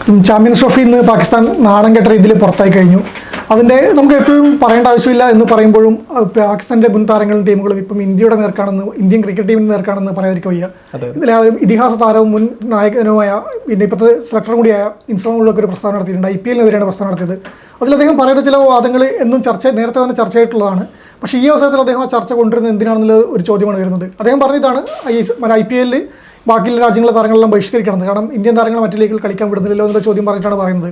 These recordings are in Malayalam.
ചാമ്പ്യൻസ് ട്രോഫിയിൽ നിന്ന് പാകിസ്ഥാൻ നാണം കെട്ട രീതിയിൽ പുറത്തായി കഴിഞ്ഞു. അതിൻ്റെ നമുക്ക് എപ്പോഴും പറയേണ്ട ആവശ്യമില്ല എന്ന് പറയുമ്പോഴും പാകിസ്ഥാൻ്റെ മുൻ താരങ്ങളും ടീമുകളും ഇപ്പം ഇന്ത്യയുടെ നേർക്കാണെന്ന്, ഇന്ത്യൻ ക്രിക്കറ്റ് ടീമിൻ്റെ നേർക്കാണെന്ന് പറയാതിരിക്കുക വയ്യ. ഇതിലാവരും ഇതിഹാസ താരവും മുൻ നായകനുമായ പിന്നെ ഇപ്പോഴത്തെ സെലക്ടറും കൂടിയായ ഇൻസ്റ്റാഗ്രാമിലൊക്കെ ഒരു പ്രസ്താവന നടത്തിയിട്ടുണ്ട്. IPL നെതിരെയാണ് പ്രസ്താവന നടത്തിയത്. അതിൽ അദ്ദേഹം പറയുന്ന ചില വാദങ്ങൾ എന്നും നേരത്തെ തന്നെ ചർച്ചയായിട്ടുള്ളതാണ്. പക്ഷേ ഈ അവസരത്തിൽ അദ്ദേഹം ആ ചർച്ച കൊണ്ടുവരുന്നത് എന്തിനാണെന്നുള്ള ഒരു ചോദ്യമാണ് വരുന്നത്. അദ്ദേഹം പറഞ്ഞതാണ് IPL ബാക്കിയുള്ള രാജ്യങ്ങളിലെ താരങ്ങളെല്ലാം ബഹിഷ്കരിക്കണമെന്ന്. കാരണം ഇന്ത്യൻ താരങ്ങൾ മറ്റു ലീഗിൽ കളിക്കാൻ വിടുന്നില്ലല്ലോ എന്നുള്ള ചോദ്യം പറഞ്ഞിട്ടാണ് പറയുന്നത്.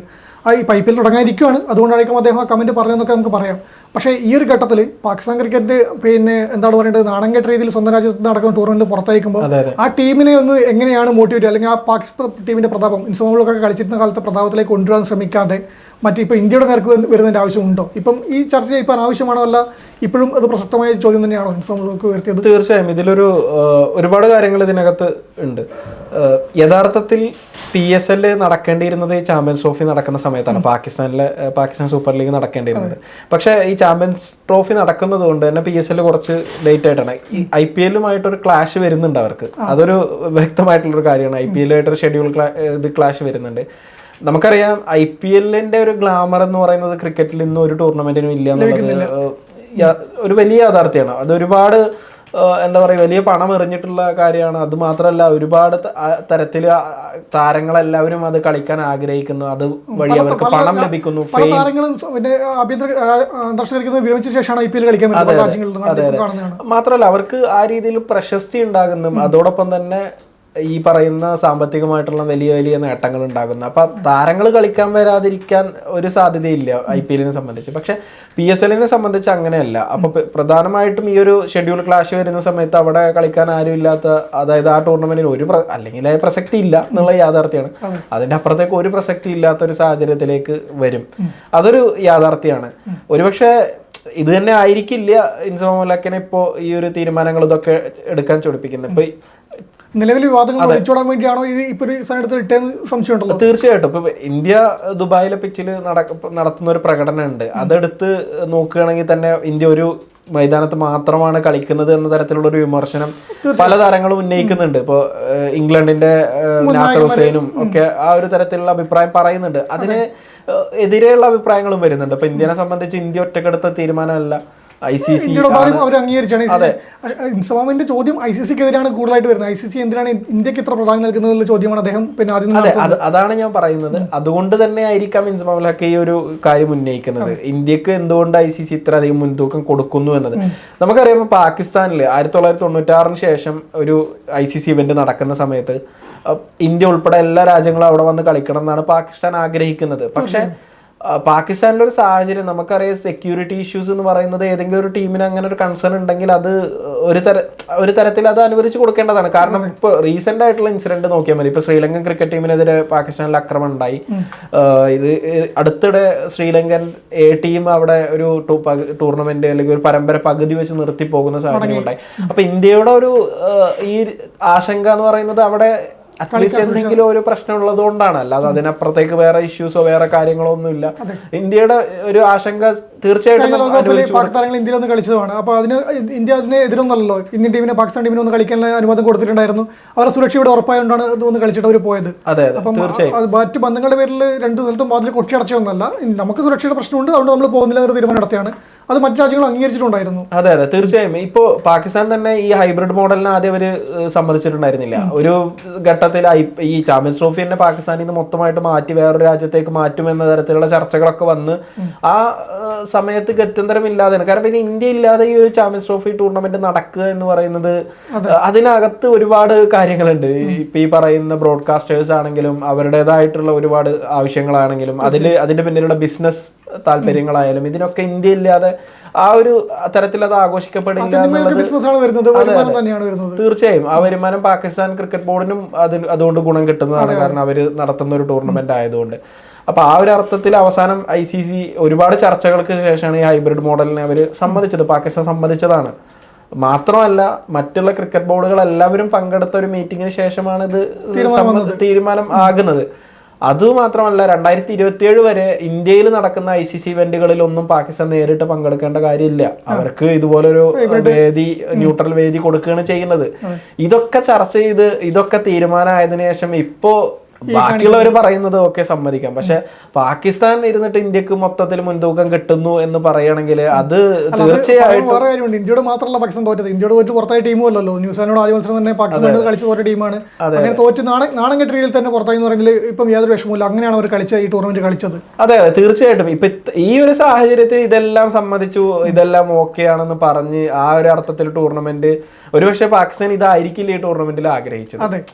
IPL തുടങ്ങാനിരിക്കുകയാണ്, അതുകൊണ്ടായിരിക്കും അദ്ദേഹം ആ കമൻറ്റ് പറഞ്ഞതെന്നൊക്കെ നമുക്ക് പറയാം. പക്ഷേ ഈ ഒരു ഘട്ടത്തിൽ പാകിസ്ഥാൻ ക്രിക്കറ്റ് പിന്നെ എന്താണ് പറയേണ്ടത്, നാണംകെട്ട രീതിയിൽ സ്വന്തം രാജ്യത്ത് നടക്കുന്ന ടൂർണമെന്റ് പുറത്തയക്കുമ്പോൾ ആ ടീമിനെ ഒന്ന് എങ്ങനെയാണ് മോട്ടിവേറ്റ്, അല്ലെങ്കിൽ ആ പാകിസ്ഥാൻ ടീമിന്റെ പ്രതാപം ഇൻസ്റ്റാഗ്രാമിലൊക്കെ കളിച്ചിരുന്ന കാലത്തെ പ്രതാപത്തിലേക്ക് കൊണ്ടുവരാൻ ശ്രമിക്കാതെ മറ്റിപ്പോൾ ഇന്ത്യയുടെ നേർക്ക് വരുന്നതിൻ്റെ ആവശ്യമുണ്ടോ? ഇപ്പം ഈ ചർച്ച ഇപ്പം ആവശ്യമാണോ, അല്ല ഇപ്പോഴും അത് പ്രസക്തമായ ചോദ്യം തന്നെയാണോ ഇൻസ്റ്റാഗ്രാമിലൊക്കെ ഉയർത്തിയത്? തീർച്ചയായും ഇതിലൊരു ഒരുപാട് കാര്യങ്ങൾ ഇതിനകത്ത് ഉണ്ട്. യഥാർത്ഥത്തിൽ PSL നടക്കേണ്ടിയിരുന്നത് ഈ ചാമ്പ്യൻസ് ട്രോഫി നടക്കുന്ന സമയത്താണ്, പാകിസ്ഥാൻ സൂപ്പർ ലീഗ് നടക്കേണ്ടിയിരുന്നത്. പക്ഷേ ഈ ചാമ്പ്യൻസ് ട്രോഫി നടക്കുന്നത് കൊണ്ട് തന്നെ PSL കുറച്ച് ലേറ്റ് ആയിട്ടാണ്. ഈ IPL-ഉമായിട്ടൊരു ക്ലാഷ് വരുന്നുണ്ട് അവർക്ക്. അതൊരു വ്യക്തമായിട്ടുള്ളൊരു കാര്യമാണ്. IPL-ആയിട്ടൊരു ഷെഡ്യൂൾ ക്ലാഷ് വരുന്നുണ്ട്. നമുക്കറിയാം IPL-ന്റെ ഒരു ഗ്ലാമർ എന്ന് പറയുന്നത് ക്രിക്കറ്റിൽ ഇന്നും ഒരു ടൂർണമെന്റിനും ഇല്ല എന്നുള്ളത് ഒരു വലിയ യാഥാർത്ഥ്യമാണ്. അത് ഒരുപാട് എന്താ പറയുക, വലിയ പണം എറിഞ്ഞിട്ടുള്ള കാര്യമാണ്. അത് മാത്രമല്ല, ഒരുപാട് തരത്തിൽ താരങ്ങളെല്ലാവരും അത് കളിക്കാൻ ആഗ്രഹിക്കുന്നു. അത് വഴി അവർക്ക് പണം ലഭിക്കുന്നു. മാത്രമല്ല അവർക്ക് ആ രീതിയിൽ പ്രശസ്തി ഉണ്ടാകുന്നു. അതോടൊപ്പം തന്നെ ഈ പറയുന്ന സാമ്പത്തികമായിട്ടുള്ള വലിയ വലിയ നേട്ടങ്ങൾ ഉണ്ടാകുന്നു. അപ്പം താരങ്ങൾ കളിക്കാൻ വരാതിരിക്കാൻ ഒരു സാധ്യതയില്ല IPL-നെ സംബന്ധിച്ച്. പക്ഷെ PSL-നെ സംബന്ധിച്ച് അങ്ങനെയല്ല. അപ്പം പ്രധാനമായിട്ടും ഈ ഒരു ഷെഡ്യൂൾ ക്ലാഷ് വരുന്ന സമയത്ത് അവിടെ കളിക്കാൻ ആരും ഇല്ലാത്ത, അതായത് ആ ടൂർണമെന്റിന് അല്ലെങ്കിൽ പ്രസക്തി ഇല്ല എന്നുള്ള യാഥാർത്ഥ്യമാണ്. അതിൻ്റെ അപ്പുറത്തേക്ക് ഒരു പ്രസക്തി ഇല്ലാത്ത ഒരു സാഹചര്യത്തിലേക്ക് വരും. അതൊരു യാഥാർത്ഥ്യമാണ്. ഒരുപക്ഷെ ഇത് തന്നെ ആയിരിക്കില്ല ഇൻസ്റ്റാഗ്രാമിലൊക്കെ ഇപ്പോൾ ഈ ഒരു തീരുമാനങ്ങൾ ഇതൊക്കെ എടുക്കാൻ ചൊടിപ്പിക്കുന്നത്. ഇപ്പൊ നിലവിൽ വിവാദങ്ങൾ ഒളിച്ചോടാൻ വേണ്ടിയാണോ ഇത് ഇപ്പോൾ ഒരു സ്ഥാനത്ത് ഇട്ടേന്ന് സംശയമുണ്ടല്ലോ? തീർച്ചയായിട്ടും. ഇപ്പൊ ഇന്ത്യ ദുബായിലെ പിച്ചിൽ നടത്തുന്ന ഒരു പ്രകടനം ഉണ്ട്. അതെടുത്ത് നോക്കുകയാണെങ്കിൽ തന്നെ ഇന്ത്യ ഒരു മൈതാനത്ത് മാത്രമാണ് കളിക്കുന്നത് എന്ന തരത്തിലുള്ള ഒരു വിമർശനം പല താരങ്ങളും ഉന്നയിക്കുന്നുണ്ട്. ഇപ്പോൾ ഇംഗ്ലണ്ടിന്റെ നാസർ ഹുസൈനും ഒക്കെ ആ ഒരു തരത്തിലുള്ള അഭിപ്രായം പറയുന്നുണ്ട്. അതിന് എതിരെയുള്ള അഭിപ്രായങ്ങളും വരുന്നുണ്ട്. ഇപ്പൊ ഇന്ത്യനെ സംബന്ധിച്ച് ഇന്ത്യ ഒറ്റക്കെടുത്ത തീരുമാനമല്ല, ICC അവർ അംഗീകരിച്ചാണ്. ഇൻസ്റ്റാഗ്രാമിന്റെ ചോദ്യം ICC-ക്കെതിരാണ് കൂടുതലായിട്ട് വരുന്നത്. ICC എന്തിനാണ് ഇന്ത്യക്ക് ഇത്ര പ്രാധാന്യം നൽകുന്നതെന്നുള്ള ചോദ്യമാണ് അദ്ദേഹം പിന്നെ ആദ്യം. അതാണ് ഞാൻ പറയുന്നത്. അതുകൊണ്ട് തന്നെ ആയിരിക്കാം ഇൻസ്റ്റാഗ്രാമിലൊക്കെ ഈ ഒരു കാര്യം ഉന്നയിക്കുന്നത്. ഇന്ത്യക്ക് എന്തുകൊണ്ട് ICC ഇത്ര അധികം മുൻതൂക്കം കൊടുക്കുന്നു എന്നത് നമുക്കറിയാം. പാകിസ്ഥാനിൽ 1996 ശേഷം ഒരു ICC ഇവന്റ് നടക്കുന്ന സമയത്ത് ഇന്ത്യ ഉൾപ്പെടെ എല്ലാ രാജ്യങ്ങളും അവിടെ വന്ന് കളിക്കണം എന്നാണ് പാകിസ്ഥാൻ ആഗ്രഹിക്കുന്നത്. പക്ഷെ പാകിസ്ഥാനിലെ ഒരു സാഹചര്യം നമുക്കറിയാം. സെക്യൂരിറ്റി ഇഷ്യൂസ് എന്ന് പറയുന്നത് ഏതെങ്കിലും ഒരു ടീമിന് അങ്ങനെ ഒരു കൺസേൺ ഉണ്ടെങ്കിൽ അത് ഒരു തരത്തിൽ അത് അനുവദിച്ച് കൊടുക്കേണ്ടതാണ്. കാരണം ഇപ്പോൾ റീസെന്റ് ആയിട്ടുള്ള ഇൻസിഡന്റ് നോക്കിയാൽ മതി. ഇപ്പോൾ ശ്രീലങ്കൻ ക്രിക്കറ്റ് ടീമിനെതിരെ പാകിസ്ഥാനിൽ ആക്രമണം ഉണ്ടായി. ഇത് അടുത്തിടെ ശ്രീലങ്കൻ ടീം അവിടെ ഒരു ടൂർണമെന്റ് അല്ലെങ്കിൽ ഒരു പരമ്പര പകുതി വെച്ച് നിർത്തി പോകുന്ന സാഹചര്യം ഉണ്ടായി. അപ്പൊ ഇന്ത്യയുടെ ഒരു ഈ ആശങ്ക എന്ന് പറയുന്നത് അവിടെ അറ്റ്ലീസ്റ്റ് എന്തെങ്കിലും ഒരു പ്രശ്നം ഉള്ളത് കൊണ്ടാണ്, അല്ലാതെ അതിനപ്പുറത്തേക്ക് വേറെ ഇഷ്യൂസോ വേറെ കാര്യങ്ങളോ ഒന്നുമില്ല. ഇന്ത്യയുടെ ഒരു ആശങ്ക തീർച്ചയായിട്ടും ഇന്ത്യയിലൊന്ന് കളിച്ചതാണ്. അപ്പോൾ ഇന്ത്യ അതിന് എതിരൊന്നല്ലോ. ഇന്ത്യൻ ടീമിനെ പാകിസ്ഥാൻ ടീമിനെ ഒന്ന് കളിക്കാൻ അനുവാദം കൊടുത്തിട്ടുണ്ടായിരുന്നു. അവരുടെ സുരക്ഷ ഇവിടെ ഉറപ്പായതുകൊണ്ടാണ് ഇതൊന്ന് കളിച്ചിട്ട് അവർ പോയത്. അപ്പം മറ്റ് ബന്ധങ്ങളുടെ പേരിൽ രണ്ട് സ്ഥലത്തും വാതിൽ കൊട്ടിയടച്ചൊന്നല്ല. നമുക്ക് സുരക്ഷയുടെ പ്രശ്നമുണ്ട്, അതുകൊണ്ട് നമ്മൾ പോകുന്നില്ല എന്നൊരു തീരുമാനം നടത്തിയാണ്. അത് മറ്റു രാജ്യങ്ങൾ അംഗീകരിച്ചിട്ടുണ്ടായിരുന്നു. അതെ തീർച്ചയായും. ഇപ്പോൾ പാകിസ്ഥാൻ തന്നെ ഈ ഹൈബ്രിഡ് മോഡലിന് ആദ്യം അവർ സമ്മതിച്ചിട്ടുണ്ടായിരുന്നില്ല. ഒരു ഘട്ടത്തിൽ ഈ ചാമ്പ്യൻസ് ട്രോഫി തന്നെ പാകിസ്ഥാനിൽ നിന്ന് മൊത്തമായിട്ട് മാറ്റി വേറൊരു രാജ്യത്തേക്ക് മാറ്റും എന്ന തരത്തിലുള്ള ചർച്ചകളൊക്കെ വന്ന് ആ സമയത്ത് ഗത്യന്തരമില്ലാതെയാണ്. കാരണം പിന്നെ ഇന്ത്യ ഇല്ലാതെ ഈ ഒരു ചാമ്പ്യൻസ് ട്രോഫി ടൂർണമെന്റ് നടക്കുക എന്ന് പറയുന്നത് അതിനകത്ത് ഒരുപാട് കാര്യങ്ങളുണ്ട്. ഇപ്പൊ ഈ പറയുന്ന ബ്രോഡ്കാസ്റ്റേഴ്സ് ആണെങ്കിലും അവരുടേതായിട്ടുള്ള ഒരുപാട് ആവശ്യങ്ങളാണെങ്കിലും അതിന്റെ പിന്നിലുള്ള ബിസിനസ് താല്പര്യങ്ങളായാലും ഇതിനൊക്കെ ഇന്ത്യ ഇല്ലാതെ ആ ഒരു തരത്തിൽ അത് ആഘോഷിക്കപ്പെടില്ല എന്നുള്ളത് തീർച്ചയായും. ആ വരുമാനം പാകിസ്ഥാൻ ക്രിക്കറ്റ് ബോർഡിനും അതുകൊണ്ട് ഗുണം കിട്ടുന്നതാണ്. കാരണം അവർ നടത്തുന്ന ഒരു ടൂർണമെന്റ് ആയതുകൊണ്ട്. അപ്പൊ ആ ഒരു അർത്ഥത്തിൽ അവസാനം ICC ഒരുപാട് ചർച്ചകൾക്ക് ശേഷമാണ് ഈ ഹൈബ്രിഡ് മോഡലിനെ അവർ സമ്മതിച്ചത്. പാകിസ്ഥാൻ സമ്മതിച്ചതാണ്. മാത്രമല്ല മറ്റുള്ള ക്രിക്കറ്റ് ബോർഡുകൾ എല്ലാവരും പങ്കെടുത്ത ഒരു മീറ്റിംഗിന് ശേഷമാണ് ഇത് തീരുമാനം ആകുന്നത്. അതുമാത്രമല്ല 2027 വരെ ഇന്ത്യയിൽ നടക്കുന്ന ICC ഇവന്റുകളിൽ ഒന്നും പാകിസ്ഥാൻ നേരിട്ട് പങ്കെടുക്കേണ്ട കാര്യമില്ല. അവർക്ക് ഇതുപോലൊരു ന്യൂട്രൽ വേദി കൊടുക്കുകയാണ് ചെയ്യുന്നത്. ഇതൊക്കെ ചർച്ച ചെയ്ത് ഇതൊക്കെ തീരുമാനമായതിനു ശേഷം ഇപ്പോ ബാക്കിയുള്ളവർ പറയുന്നത് ഒക്കെ സമ്മതിക്കാം. പക്ഷെ പാകിസ്ഥാൻ ഇരുന്നിട്ട് ഇന്ത്യക്ക് മൊത്തത്തിൽ മുൻതൂക്കം കിട്ടുന്നു എന്ന് പറയുകയാണെങ്കിൽ അത് തീർച്ചയായിട്ടും വേറെ കാര്യമുണ്ട്. ഇന്ത്യയോട് മാത്രമല്ല പാകിസ്ഥാൻ തോറ്റത്, ഇന്ത്യയോട് തോറ്റ് പുറത്തായ ടീമും അല്ലല്ലോ. ന്യൂസിലാൻഡോട് ആദ്യ മത്സരം തന്നെ പാകിസ്ഥാൻ കളിച്ച് തോറ്റ ടീമാണ്. അങ്ങനെ തോറ്റ് നാണം കെട്ട രീതിയിൽ തന്നെ പുറത്തായി എന്ന് പറയുന്നതിൽ ഇപ്പം യാതൊരു വിഷമമില്ല. അങ്ങനെയാണ് അവർ കളിച്ച ഈ ടൂർണമെന്റ് കളിച്ചത്. അതെ തീർച്ചയായിട്ടും. ഇപ്പൊ ഈ ഒരു സാഹചര്യത്തിൽ ഇതെല്ലാം സമ്മതിച്ചു, ഇതെല്ലാം ഓക്കെ ആണെന്ന് പറഞ്ഞ് ആ ഒരു അർത്ഥത്തിൽ ടൂർണമെന്റ് ഒരുപക്ഷെ പാകിസ്ഥാൻ ഇതായിരിക്കില്ല ഈ ടൂർണമെന്റിൽ ആഗ്രഹിച്ചത്.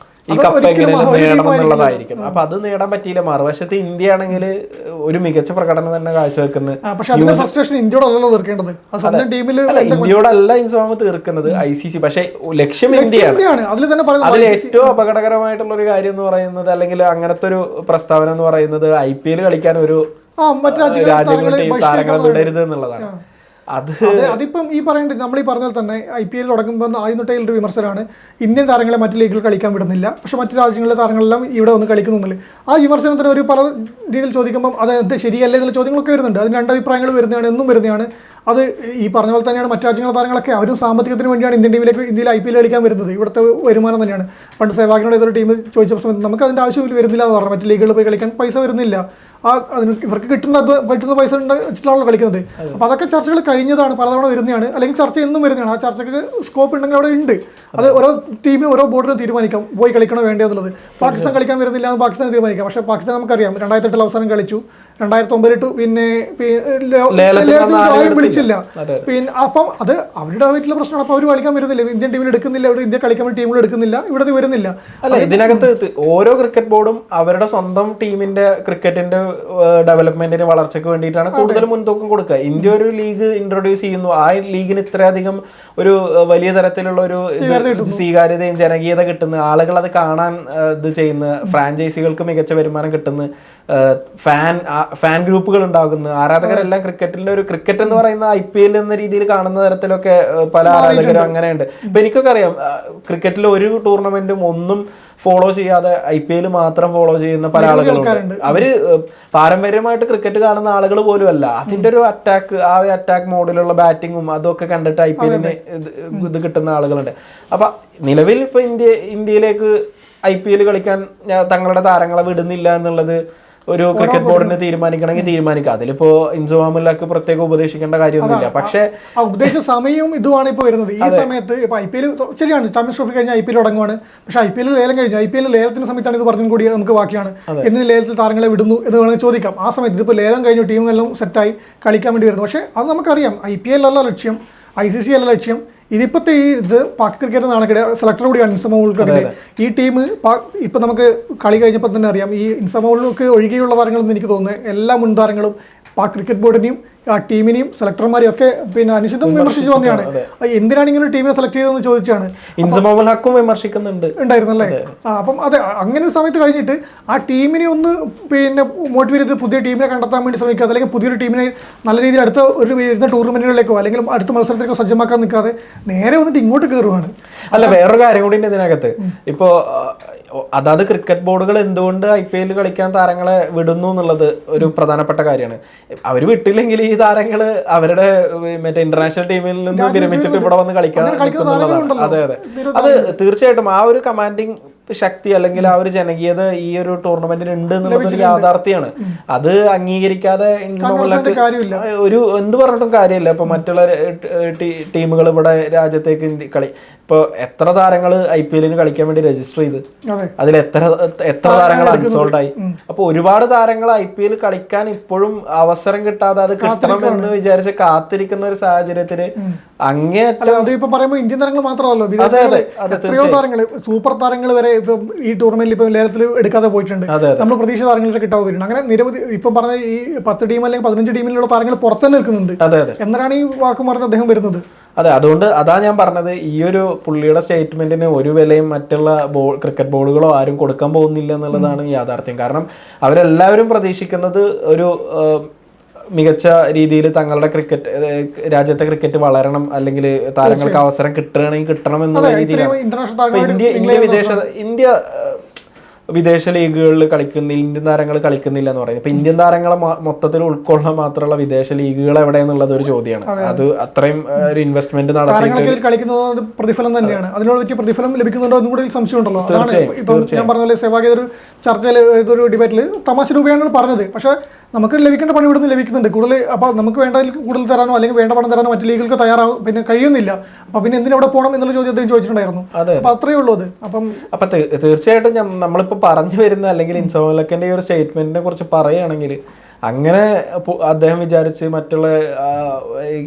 ഈ കപ്പ് എങ്ങനെ നേടണം എന്നുള്ളതായിരിക്കും. അപ്പൊ അത് നേടാൻ പറ്റിയില്ല. മറുവശത്ത് ഇന്ത്യ ആണെങ്കിൽ ഒരു മികച്ച പ്രകടനം തന്നെ കാഴ്ചവെക്കുന്നത്. ഇന്ത്യയോടല്ല ഇൻസ്വാമ് തീർക്കുന്നത് ICC. പക്ഷെ ലക്ഷ്യം ഇന്ത്യയാണ്. അതിൽ ഏറ്റവും അപകടകരമായിട്ടുള്ള ഒരു കാര്യം എന്ന് പറയുന്നത്, അല്ലെങ്കിൽ അങ്ങനത്തെ ഒരു പ്രസ്താവന എന്ന് പറയുന്നത്, IPL കളിക്കാൻ ഒരു രാജ്യങ്ങളുടെ താരങ്ങളെ വിടരുത് എന്നുള്ളതാണ്. അതിപ്പം ഈ പറയേണ്ടത് നമ്മൾ ഈ പറഞ്ഞാൽ തന്നെ IPL തുടങ്ങുമ്പോൾ ആദ്യം തൊട്ടേ ഒരു വിമർശനമാണ് ഇന്ത്യൻ താരങ്ങളെ മറ്റു ലീഗുകൾ കളിക്കാൻ വിടുന്നില്ല, പക്ഷെ മറ്റു രാജ്യങ്ങളിലെ താരങ്ങളെല്ലാം ഇവിടെ വന്ന് കളിക്കുന്നില്ല. ആ വിമർശനത്തിന് ഒരു പല രീതിയിൽ ചോദിക്കുമ്പോൾ അത് ശരിയല്ലേ എന്നുള്ള ചോദ്യങ്ങളൊക്കെ വരുന്നുണ്ട്. അതിന് രണ്ടഭിപ്രായങ്ങൾ വരുന്നതാണ്, എന്നും വരുന്നതാണ്. അത് ഈ പറഞ്ഞ പോലെ തന്നെയാണ് മറ്റു രാജ്യങ്ങളുടെ താരങ്ങളൊക്കെ അവരും സാമ്പത്തികത്തിന് വേണ്ടിയാണ് ഇന്ത്യയിൽ IPL കളിക്കാൻ വരുന്നത്. ഇവിടുത്തെ വരുമാനം തന്നെയാണ്. പണ്ട് സേവാഗിനോട് ഏതൊരു ടീം ചോദിച്ച സമയത്ത് നമുക്ക് അതിൻ്റെ ആവശ്യം വരുന്നില്ല എന്ന് പറഞ്ഞു. മറ്റു ലീഗുകളിൽ പോയി കളിക്കാൻ പൈസ വരുന്നില്ല, ഇവർക്ക് കിട്ടുന്ന പൈസ വെച്ചിട്ടാണല്ലോ കളിക്കുന്നത്. അപ്പോൾ അതൊക്കെ ചർച്ചകൾ കഴിഞ്ഞതാണ്, പലതവണ വരുന്നതാണ്, അല്ലെങ്കിൽ ചർച്ച എന്നും വരുന്നതാണ്. ആ ചർച്ചയ്ക്ക് സ്കോപ്പ് ഉണ്ടെങ്കിൽ അവിടെ ഉണ്ട്. അത് ഓരോ ടീമിനും ഓരോ ബോർഡിനും തീരുമാനിക്കാം പോയി കളിക്കണോ വേണ്ടോ എന്നുള്ളത്. പാകിസ്ഥാൻ കളിക്കാൻ വരുന്നില്ല എന്ന് പാകിസ്ഥാൻ തീരുമാനിക്കാം. പക്ഷേ പാകിസ്ഥാൻ നമുക്കറിയാം 2008 അവസാനം കളിച്ചു, 2009 പിന്നെ ആരും വിളിച്ചില്ല. പിന്നെ അപ്പം അത് അവരുടെ ആയിട്ടുള്ള പ്രശ്നമാണ്. അപ്പോൾ അവർ കളിക്കാൻ വരുന്നില്ല, ഇന്ത്യൻ ടീമിൽ എടുക്കുന്നില്ല, ഇവിടെ ഇന്ത്യ കളിക്കാൻ വേണ്ടി ടീമുകൾ എടുക്കുന്നില്ല, ഇവിടെ വരുന്നില്ല. അല്ല, ഇതിനകത്ത് ഓരോ ക്രിക്കറ്റ് ബോർഡും അവരുടെ സ്വന്തം ടീമിന്റെ ക്രിക്കറ്റിന്റെ ഡെവലപ്മെന്റിന് വളർച്ചയ്ക്ക് വേണ്ടിയിട്ടാണ് കൂടുതൽ മുൻതൂക്കം കൊടുക്കുക. ഇന്ത്യ ഒരു ലീഗ് ഇൻട്രൊഡ്യൂസ് ചെയ്യുന്നു, ആ ലീഗിന് ഇത്രയധികം ഒരു വലിയ തരത്തിലുള്ള ഒരു സ്വീകാര്യതയും ജനകീയത കിട്ടുന്ന, ആളുകൾ അത് കാണാൻ ഇത് ചെയ്യുന്ന, ഫ്രാഞ്ചൈസികൾക്ക് മികച്ച വരുമാനം കിട്ടുന്ന, ഫാൻ ഗ്രൂപ്പുകൾ ഉണ്ടാകുന്നു, ആരാധകരെല്ലാം ക്രിക്കറ്റിന്റെ ഒരു ക്രിക്കറ്റ് എന്ന് പറയുന്ന IPL എന്ന രീതിയിൽ കാണുന്ന തരത്തിലൊക്കെ പല ആരാധകരും അങ്ങനെയുണ്ട്. ഇപ്പൊ എനിക്കൊക്കെ അറിയാം ക്രിക്കറ്റിൽ ഒരു ടൂർണമെന്റും ഒന്നും ഫോളോ ചെയ്യാതെ IPL മാത്രം ഫോളോ ചെയ്യുന്ന പല ആളുകളുണ്ട്. അവര് പാരമ്പര്യമായിട്ട് ക്രിക്കറ്റ് കാണുന്ന ആളുകൾ പോലും അല്ല. അതിന്റെ ഒരു അറ്റാക്ക് മോഡിലുള്ള ബാറ്റിങ്ങും അതൊക്കെ കണ്ടിട്ട് IPL-ന് ഇത് കിട്ടുന്ന ആളുകളുണ്ട്. അപ്പൊ നിലവിൽ ഇപ്പൊ ഇന്ത്യയിലേക്ക് IPL കളിക്കാൻ തങ്ങളുടെ താരങ്ങളെ വിടുന്നില്ല എന്നുള്ളത് ഒരു ക്രിക്കറ്റ് ബോർഡിന് തീരുമാനിക്കണമെങ്കിൽ തീരുമാനിക്കാം. അതിലിപ്പോ ഇൻസുമാമുല്ലക്ക് പ്രത്യേകം ഉപദേശിക്കേണ്ട കാര്യമൊന്നുമില്ല. പക്ഷേ ഉപദേശ സമയവും ഇതുമാണ് ഇപ്പോൾ വരുന്നത്. ഈ സമയത്ത് ഇപ്പൊ IPL ശരിയാണ്, ചാമ്പ്യൻസ് ട്രോഫി കഴിഞ്ഞാൽ IPL തുടങ്ങുവാണ്. പക്ഷേ IPL ലേലം കഴിഞ്ഞു, IPL ലേലത്തിന് സമയത്താണ് ഇത് പറഞ്ഞും കൂടി നമുക്ക് ബാക്കിയാണ്. എന്നിട്ട് ലേലത്തിൽ താരങ്ങളെ വിടുന്നു എന്ന് വേണമെങ്കിൽ ചോദിക്കാം. ആ സമയത്ത് ഇതിപ്പോൾ ലേലം കഴിഞ്ഞു, ടീമുകളെല്ലാം സെറ്റായി കളിക്കാൻ വേണ്ടി വരുന്നു. പക്ഷേ അത് നമുക്കറിയാം IPL അല്ല ലക്ഷ്യം, ICC അല്ല ലക്ഷ്യം. ഇതിപ്പോഴത്തെ ഇത് പാക് ക്രിക്കറ്റ് നാണക്കിടെ സെലക്ടർ കൂടിയാണ് ഇൻസമൗളിൽ. ഈ ടീം ഇപ്പം നമുക്ക് കളി കഴിഞ്ഞപ്പോൾ തന്നെ അറിയാം, ഈ ഇൻസമൗളിലേക്ക് ഒഴികെയുള്ള താരങ്ങളെന്ന് എനിക്ക് തോന്നുന്നത് എല്ലാ മുൻ താരങ്ങളും പാക് ക്രിക്കറ്റ് ബോർഡിനെയും ആ ടീമിനെയും സെലക്ടർമാരെയും ഒക്കെ പിന്നെ അനുചിതം വിമർശിച്ചു തന്നെയാണ്. എന്തിനാണ് ഇങ്ങനെ ഒരു ടീമിനെ സെലക്ട് ചെയ്തതെന്ന് ചോദിച്ചാണ് വിമർശിക്കുന്നുണ്ട് ഉണ്ടായിരുന്നല്ലേ. അപ്പം അതെ, അങ്ങനെ ഒരു സമയത്ത് കഴിഞ്ഞിട്ട് ആ ടീമിനെ ഒന്ന് പിന്നെ മോട്ടിവേറ്റ് ചെയ്ത് പുതിയ ടീമിനെ കണ്ടെത്താൻ വേണ്ടി ശ്രമിക്കുക, അല്ലെങ്കിൽ പുതിയൊരു ടീമിനെ നല്ല രീതിയിൽ അടുത്ത ഒരു വരുന്ന ടൂർണമെന്റുകളിലേക്കോ അല്ലെങ്കിൽ അടുത്ത മത്സരത്തിലേക്കോ സജ്ജമാക്കാൻ നിൽക്കാതെ നേരെ വന്നിട്ട് ഇങ്ങോട്ട് കയറുവാണ്. അല്ല, വേറൊരു കാര്യം കൂടി ഉണ്ട് ഇതിനകത്ത്. ഇപ്പോ അതായത് ക്രിക്കറ്റ് ബോർഡുകൾ എന്തുകൊണ്ട് IPL കളിക്കാൻ താരങ്ങളെ വിടുന്നു എന്നുള്ളത് ഒരു പ്രധാനപ്പെട്ട കാര്യമാണ്. അവർ വിട്ടില്ലെങ്കിൽ ഈ താരങ്ങള് അവരുടെ മറ്റേ ഇന്റർനാഷണൽ ടീമിൽ നിന്ന് വിരമിച്ചിട്ട് ഇവിടെ വന്ന് കളിക്കാൻ എന്നുള്ളതാണ്. അതെ, അത് തീർച്ചയായിട്ടും ആ ഒരു കമാൻഡിങ് ശക്തി അല്ലെങ്കിൽ ആ ഒരു ജനകീയത ഈ ഒരു ടൂർണമെന്റിന് ഉണ്ട് എന്നുള്ളത് യാഥാർത്ഥ്യമാണ്. അത് അംഗീകരിക്കാതെ ഒരു എന്ത് പറഞ്ഞിട്ടും കാര്യമില്ല. ഇപ്പൊ മറ്റുള്ള ടീമുകൾ ഇവിടെ രാജ്യത്തേക്ക് കളി ഇപ്പൊ എത്ര താരങ്ങൾ IPL-ന് കളിക്കാൻ വേണ്ടി രജിസ്റ്റർ ചെയ്ത്, അതിൽ എത്ര താരങ്ങൾ അൺസോൾഡ് ആയി. അപ്പൊ ഒരുപാട് താരങ്ങൾ IPL കളിക്കാൻ ഇപ്പോഴും അവസരം കിട്ടാതെ അത് കിട്ടണം എന്ന് വിചാരിച്ച് കാത്തിരിക്കുന്ന ഒരു സാഹചര്യത്തില് അങ്ങേയറ്റം ഇപ്പൊ പറയുമ്പോൾ ഇന്ത്യൻ താരങ്ങൾ മാത്രമല്ലോ, എത്രയോ താരങ്ങൾ സൂപ്പർ താരങ്ങൾ വരെ ഇപ്പം ഈ ടൂർണമെന്റിൽ ഇപ്പൊ ലേലത്തിൽ എടുക്കാതെ പോയിട്ടുണ്ട്. നമ്മൾ പ്രതീക്ഷ താരങ്ങളൊക്കെ കിട്ടാതെ പോയിട്ടുണ്ട്. അങ്ങനെ നിരവധി ഇപ്പൊ പറഞ്ഞ ഈ 10 ടീം അല്ലെങ്കിൽ 15 ടീമിലുള്ള താരങ്ങൾ പുറത്തുതന്നെ നിൽക്കുന്നുണ്ട്. എന്നാണ് ഈ വാക്ക് പറഞ്ഞ് അദ്ദേഹം വരുന്നത്. അതെ, അതുകൊണ്ട് അതാ ഞാൻ പറഞ്ഞത്, ഈ ഒരു പുള്ളിയുടെ സ്റ്റേറ്റ്മെന്റിന് ഒരു വിലയും മറ്റുള്ള ക്രിക്കറ്റ് ബോർഡുകളോ ആരും കൊടുക്കാൻ പോകുന്നില്ല എന്നുള്ളതാണ് യാഥാർത്ഥ്യം. കാരണം അവരെല്ലാവരും പ്രതീക്ഷിക്കുന്നത് ഒരു മികച്ച രീതിയിൽ തങ്ങളുടെ രാജ്യത്തെ ക്രിക്കറ്റ് വളരണം, അല്ലെങ്കിൽ താരങ്ങൾക്ക് അവസരം കിട്ടണം എന്നുള്ള രീതിയിലാണ് ഇന്ത്യ വിദേശ ലീഗുകളിൽ കളിക്കുന്നില്ല, ഇന്ത്യൻ താരങ്ങൾ കളിക്കുന്നില്ല എന്ന് പറയുന്നത്. ഇപ്പൊ ഇന്ത്യൻ താരങ്ങളെ മൊത്തത്തിൽ ഉൾക്കൊള്ളാൻ മാത്രമുള്ള വിദേശ ലീഗുകൾ എവിടെയെന്നുള്ളത് ഒരു ചോദ്യമാണ്. അത് അത്രയും ഒരു ഇൻവെസ്റ്റ്മെന്റ് നടത്തി കളിക്കുന്നത് പ്രതിഫലം തന്നെയാണ്. അതിനോട് പറ്റിയ പ്രതിഫലം ലഭിക്കുന്നുണ്ടോ എന്നും കൂടി സംശയം ഉണ്ടല്ലോ. അതാണ് ഇപ്പൊ ഞാൻ പറഞ്ഞ പോലെ സെവാഗ് ഒരു ചർച്ചയിൽ ഇതൊരു ഡിബേറ്റിൽ തമാശ രൂപയാണ് പറഞ്ഞത്. പക്ഷെ നമുക്ക് ലഭിക്കേണ്ട പണി ഇവിടുന്ന് ലഭിക്കുന്നുണ്ട് കൂടുതൽ. അപ്പോൾ നമുക്ക് വേണ്ടതിൽ കൂടുതൽ തരാനോ അല്ലെങ്കിൽ വേണ്ട പണം തരാനോ മറ്റു ലീഗുകൾക്ക് തയ്യാറാവും പിന്നെ കഴിയുന്നില്ല. അപ്പൊ പിന്നെ എന്തിനവിടെ പോകണം എന്നുള്ള ചോദ്യം അദ്ദേഹം ചോദിച്ചിട്ടുണ്ടായിരുന്നു. അപ്പൊ അത്രയേ ഉള്ളൂ അത്. അപ്പൊ തീർച്ചയായിട്ടും നമ്മളിപ്പോ പറഞ്ഞു വരുന്ന അല്ലെങ്കിൽ ഇൻസോമലക്കിന്റെ ഈ ഒരു സ്റ്റേറ്റ്മെന്റിനെ കുറിച്ച് പറയുകയാണെങ്കിൽ അങ്ങനെ അദ്ദേഹം വിചാരിച്ച് മറ്റുള്ള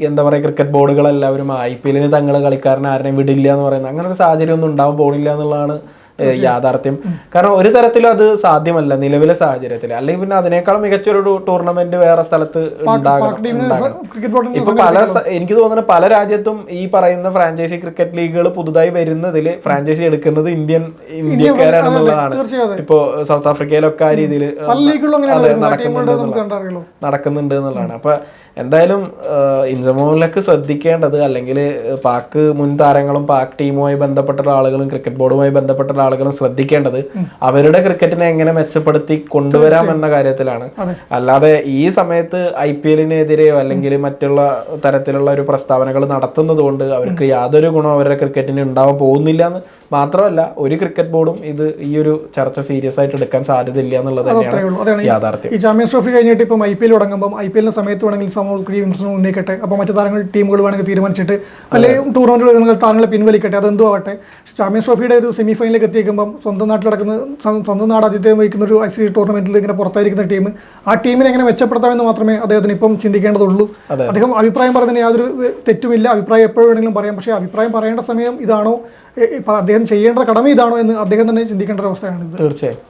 എന്താ പറയുക ക്രിക്കറ്റ് ബോർഡുകളെല്ലാവരും IPL തങ്ങളെ കളിക്കാരനെ ആരെയും വിടില്ല എന്ന് പറയുന്നത് അങ്ങനെ ഒരു സാഹചര്യം ഒന്നും ഉണ്ടാവാൻ പോണില്ല എന്നുള്ളതാണ് യാഥാർത്ഥ്യം. കാരണം ഒരു തരത്തിലും അത് സാധ്യമല്ല നിലവിലെ സാഹചര്യത്തിൽ. അല്ലെങ്കിൽ പിന്നെ അതിനേക്കാൾ മികച്ചൊരു ടൂർണമെന്റ് വേറെ സ്ഥലത്ത് ഇപ്പൊ എനിക്ക് തോന്നുന്നത് പല രാജ്യത്തും ഈ പറയുന്ന ഫ്രാഞ്ചൈസി ക്രിക്കറ്റ് ലീഗുകൾ പുതുതായി വരുന്നതിൽ ഫ്രാഞ്ചൈസി എടുക്കുന്നത് ഇന്ത്യക്കാരാണെന്നുള്ളതാണ്. ഇപ്പോ സൗത്ത് ആഫ്രിക്കയിലൊക്കെ ആ രീതിയിൽ നടക്കുന്നുണ്ട് എന്നുള്ളതാണ്. അപ്പൊ എന്തായാലും ഇൻസമോലക്ക് ശ്രദ്ധിക്കേണ്ടത്, അല്ലെങ്കിൽ പാക് മുൻ താരങ്ങളും പാക് ടീമുമായി ബന്ധപ്പെട്ട ആളുകളും ക്രിക്കറ്റ് ബോർഡുമായി ബന്ധപ്പെട്ട ആളുകളും ശ്രദ്ധിക്കേണ്ടത് അവരുടെ ക്രിക്കറ്റിനെ എങ്ങനെ മെച്ചപ്പെടുത്തി കൊണ്ടുവരാം എന്ന കാര്യത്തിലാണ്. അല്ലാതെ ഈ സമയത്ത് IPLനെതിരെയോ അല്ലെങ്കിൽ മറ്റുള്ള തരത്തിലുള്ള ഒരു പ്രസ്താവനകൾ നടത്തുന്നത് കൊണ്ട് അവർക്ക് യാതൊരു ഗുണവും അവരുടെ ക്രിക്കറ്റിന് ഉണ്ടാവാൻ പോകുന്നില്ല എന്ന് മാത്രമല്ല ഒരു ക്രിക്കറ്റ് ബോർഡും ഇത് ഈ ഒരു ചർച്ച സീരിയസ് ആയിട്ട് എടുക്കാൻ സാധ്യതയില്ല എന്നുള്ളത് തന്നെയാണ് യാഥാർത്ഥ്യം. ഈ ചാമ്പ്യൻസ് ട്രോഫി കഴിഞ്ഞിട്ട് ഇപ്പം IPL തുടങ്ങുമ്പോൾ IPLന്റെ സമയത്ത് വേണമെങ്കിൽ വിമർശനം ഉന്നയിക്കട്ടെ. അപ്പോൾ മറ്റു താരങ്ങൾ ടീമുകൾ വേണമെങ്കിൽ തീരുമാനിച്ചിട്ട് അല്ലെങ്കിൽ ടൂർണമെന്റ് താരങ്ങളെ പിൻവലിക്കട്ടെ, അതെന്തോ ആവട്ടെ. ചാമ്പ്യൻസ് ട്രോഫിയുടെ ഒരു സെമി ഫൈനലിലേക്ക് എത്തിക്കുമ്പോൾ സ്വന്തം നാട്ടിൽ നടക്കുന്ന സ്വന്തം നാട് ആതിഥ്യം വഹിക്കുന്ന ഒരു ICC ടൂർണമെന്റിൽ ഇങ്ങനെ പുറത്തായിരിക്കുന്ന ടീം ആ ടീമിനെ എങ്ങനെ മെച്ചപ്പെടുത്താമെന്ന് മാത്രമേ അദ്ദേഹത്തിന് ഇപ്പം ചിന്തിക്കേണ്ടതുള്ളൂ. അദ്ദേഹം അഭിപ്രായം പറയുന്നതിന് യാതൊരു തെറ്റുമില്ല. അഭിപ്രായം എപ്പോഴും വേണമെങ്കിലും പറയാം. പക്ഷേ അഭിപ്രായം പറയേണ്ട സമയം ഇതാണോ, അദ്ദേഹം ചെയ്യേണ്ട കടമ ഇതാണോ എന്ന് അദ്ദേഹം തന്നെ ചിന്തിക്കേണ്ട ഒരു അവസ്ഥയാണ്. തീർച്ചയായും.